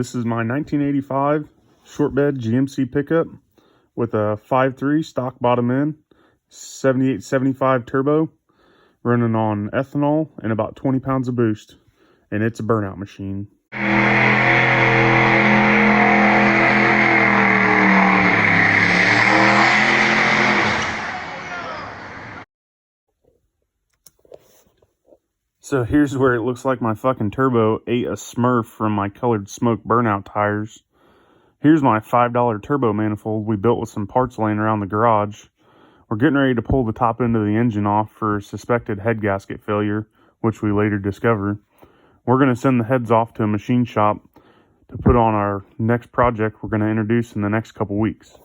This is my 1985 short bed GMC pickup with a 5.3 stock bottom end, 7875 turbo, running on ethanol and about 20 pounds of boost, and it's a burnout machine. So here's where it looks like my fucking turbo ate a Smurf from my colored smoke burnout tires. Here's my $5 turbo manifold we built with some parts laying around the garage. We're getting ready to pull the top end of the engine off for suspected head gasket failure, which we later discover. We're going to send the heads off to a machine shop to put on our next project we're going to introduce in the next couple weeks.